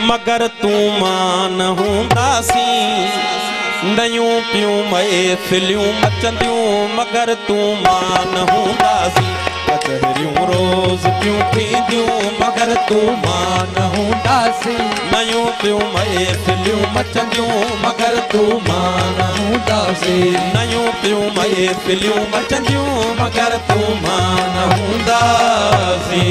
मगर तू मां न हूंदासी नयूं पियूं महफ़िलियूं मचंदियूं मगर तू मां न हूंदासी कचहरियूं रोज़ पियूं थींदियूं मगर तू मां न हूंदासी नयूं पियूं महफ़िलियूं मचंदियूं मगर तू मां न हूंदासी नयूं पियूं महफ़िलियूं मचंदियूं मगर तू मां न हूंदासी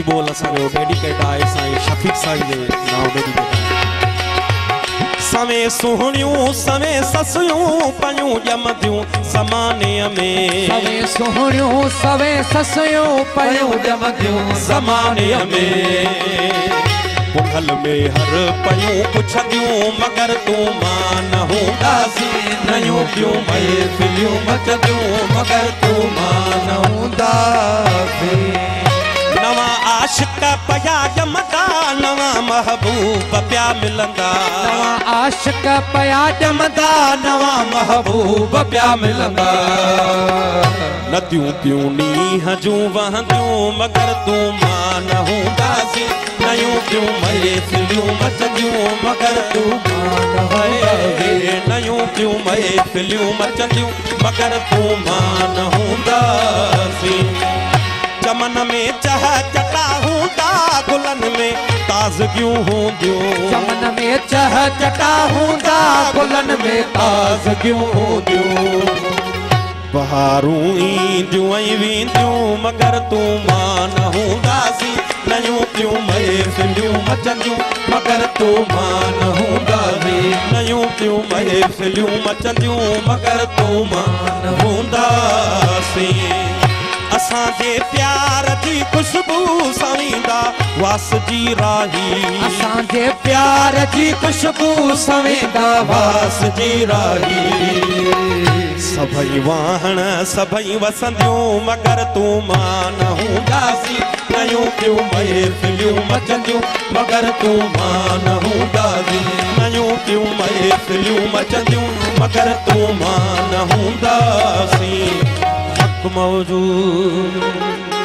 बोल असांजो डेडिकेट आहे साईं शफीक साईं जे नाम डेडिकेट आहे सवे सुहिणियूं सवे ससियूं पयूं ॼमदियूं ज़माने में सवे सुहिणियूं सवे ससियूं पयूं ॼमदियूं ज़माने में पुखल में हर पयूं पुछंदियूं मगर तू मां न हूंदासी नयूं पियूं महफ़िलियूं मचंदियूं मगर तू मां न हूंदासी नवा आशिक पया ॼमदा नवा महबूब पिया मिलंदा नवा आशिक पया ॼमदा नवा महबूब पिया मिलंदा नदियूं पियूं नींहं जूं वहंदियूं मगर तू मां न हूंदासी नयूं पियूं महफ़िलियूं मचंदियूं मगर तू मां न हूंदासी नयूं पियूं महफ़िलियूं मचंदियूं मगर तू मां न हूंदासी चमन में चह चटा हूंदा गुलन में ताज़गियूं हूंदियूं चमन में चह चटा हूंदा गुलन में ताज़गियूं हूंदियूं बहारूं ईंदियूं ऐं वेंदियूं मगर तू मां न हूंदासी नयूं पियूं महफ़िलियूं मचंदियूं मगर तू मां न हूंदासी नयूं पियूं महफ़िलियूं मचंदियूं मगर तू मां न हूंदासी असांजे प्यार जी खुशबू सवींदा वास जी राही असांजे प्यार जी खुशबू सवेंदा वास जी राही सभई वाहण सभई वसंदियूं मगर तू मां न हूंदासी नयूं पियूं महफ़िलियूं मचंदियूं मगर तू मां न हूंदासी नयूं पियूं महफ़िलियूं मचंदियूं मगर तू मां न हूंदासी मौजूद